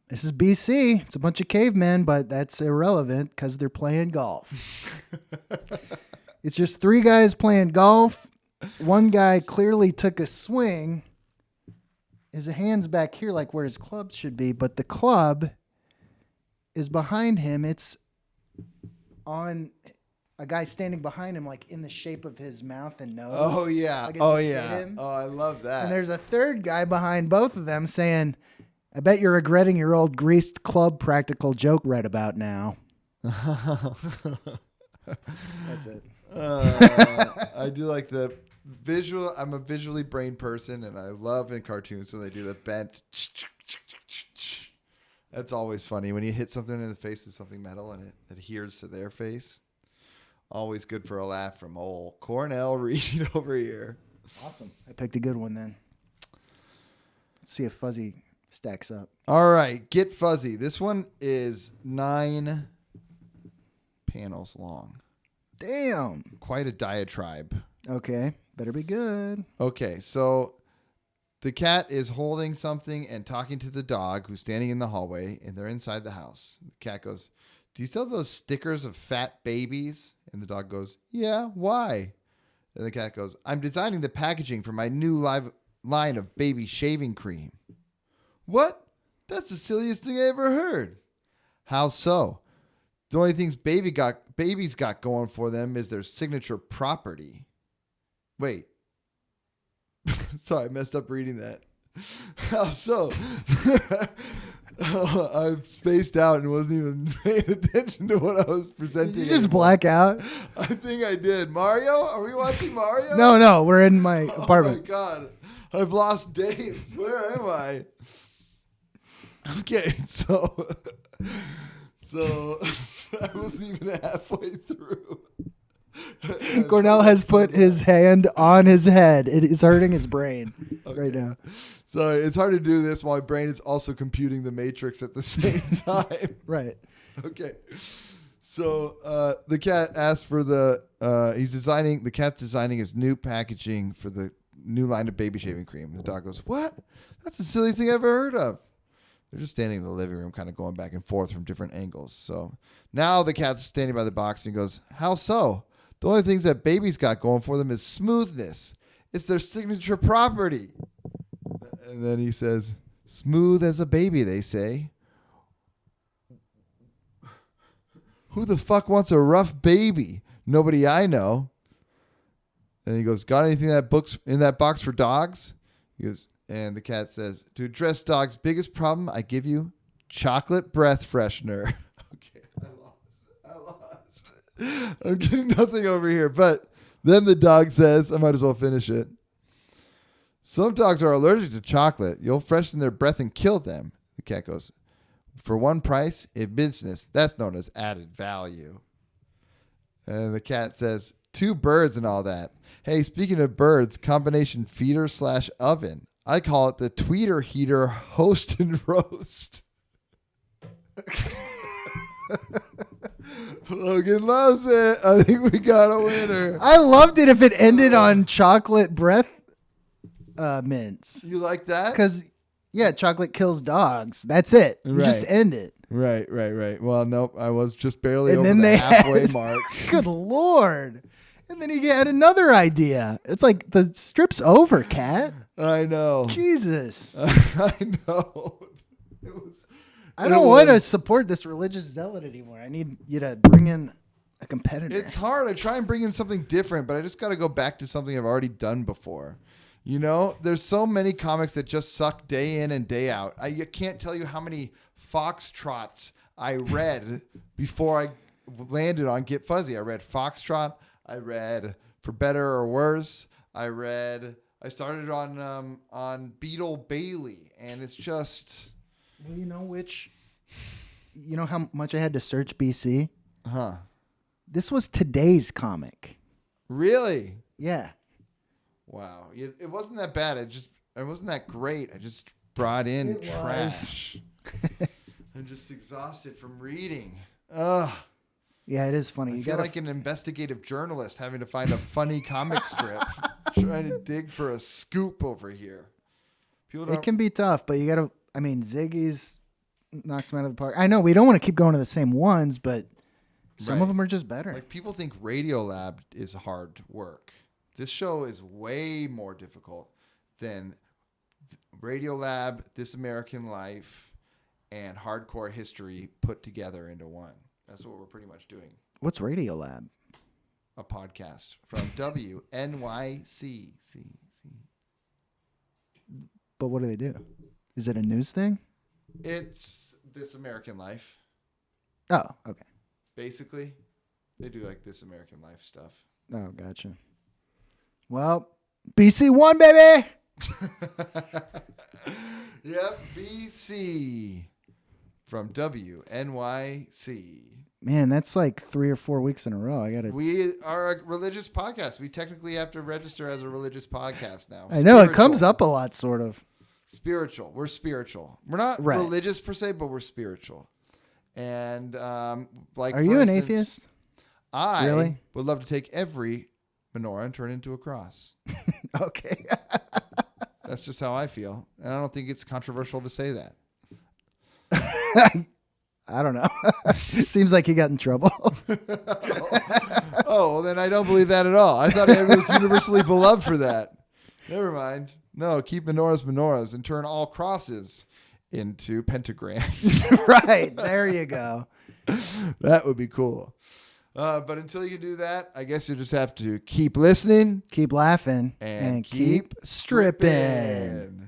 this is BC. It's a bunch of cavemen, but that's irrelevant because they're playing golf. It's just three guys playing golf. One guy clearly took a swing. His hand's back here like where his club should be, but the club is behind him. It's on a guy standing behind him, like in the shape of his mouth and nose. Oh, yeah. Like Oh, yeah. Oh, I love that. And there's a third guy behind both of them saying, I bet you're regretting your old greased club practical joke right about now. That's it. I do like the visual. I'm a visually brained person, and I love in cartoons when they do the bent. That's always funny when you hit something in the face with something metal and it adheres to their face. Always good for a laugh from old Cornell Reed over here. Awesome. I picked a good one then. Let's see if Fuzzy stacks up. All right, Get Fuzzy. This one is 9 panels long. Damn. Quite a diatribe. Okay. Better be good. Okay, so the cat is holding something and talking to the dog who's standing in the hallway, and they're inside the house. The cat goes, do you sell those stickers of fat babies? And the dog goes, yeah, why? And the cat goes, I'm designing the packaging for my new line of baby shaving cream. What? That's the silliest thing I ever heard. How so? The only things babies got going for them is their signature property. Wait. Sorry, I messed up reading that. How so? I spaced out and wasn't even paying attention to what I was presenting. Did you just black out? I think I did. Mario? Are we watching Mario? No, we're in my apartment. Oh my God. I've lost days. Where am I? Okay, so I wasn't even halfway through. Cornell has put his hand on his head. It is hurting his brain right now. Sorry, it's hard to do this while my brain is also computing the Matrix at the same time. Right. Okay. So the cat asked for the cat's designing his new packaging for the new line of baby shaving cream. The dog goes, what? That's the silliest thing I've ever heard of. They're just standing in the living room, kind of going back and forth from different angles. So now the cat's standing by the box and goes, how so? The only things that babies got going for them is smoothness. It's their signature property. And then he says, smooth as a baby, they say. Who the fuck wants a rough baby? Nobody I know. And he goes, got anything in that box for dogs? He goes, And the cat says, to address dog's biggest problem, I give you chocolate breath freshener. Okay, I lost. I'm getting nothing over here. But then the dog says, I might as well finish it. Some dogs are allergic to chocolate. You'll freshen their breath and kill them. The cat goes, for one price in business, that's known as added value. And the cat says, 2 birds and all that. Hey, speaking of birds, combination feeder / oven. I call it the tweeter heater host and roast. Logan loves it. I think we got a winner. I loved it if it ended on chocolate breath mints. You like that? Because, yeah, chocolate kills dogs. That's it. You just end it. Right. Well, nope. I was just barely And over then the they halfway mark. Good Lord. And then he had another idea. It's like the strip's over, cat. I know. Jesus. I know. I don't want to support this religious zealot anymore. I need you to bring in a competitor. It's hard. I try and bring in something different, but I just got to go back to something I've already done before. You know, there's so many comics that just suck day in and day out. I can't tell you how many foxtrots I read before I landed on Get Fuzzy. I read Foxtrot. I read For Better or Worse. I started on Beetle Bailey, and it's just. Well, you know how much I had to search BC? Huh. This was today's comic. Really? Yeah. Wow. It wasn't that bad. It wasn't that great. I just brought in trash. I'm just exhausted from reading. Ugh. Yeah, it is funny. I feel like an investigative journalist having to find a funny comic strip, trying to dig for a scoop over here. It can be tough, but you got to. I mean, Ziggy's knocks them out of the park. I know we don't want to keep going to the same ones, but some of them are just better. Like people think Radiolab is hard work. This show is way more difficult than Radiolab, This American Life, and Hardcore History put together into one. That's what we're pretty much doing. What's Radiolab? A podcast from WNYC. But what do they do? Is it a news thing? It's This American Life. Oh, okay. Basically, they do like This American Life stuff. Oh, gotcha. Well, BC won, baby. Yep, BC from WNYC. Man, that's like 3 or 4 weeks in a row. We are a religious podcast. We technically have to register as a religious podcast now. I know it comes up a lot, sort of. Spiritual. We're spiritual. We're not religious per se, but we're spiritual. And like, are you an atheist? I really would love to take every menorah and turn it into a cross. Okay. That's just how I feel, and I don't think it's controversial to say that. I don't know. Seems like he got in trouble. Well, then I don't believe that at all. I thought it was universally beloved for that. Never mind. No, keep menorahs and turn all crosses into pentagrams. Right. There you go. That would be cool. But until you can do that, I guess you just have to keep listening, keep laughing, and keep stripping.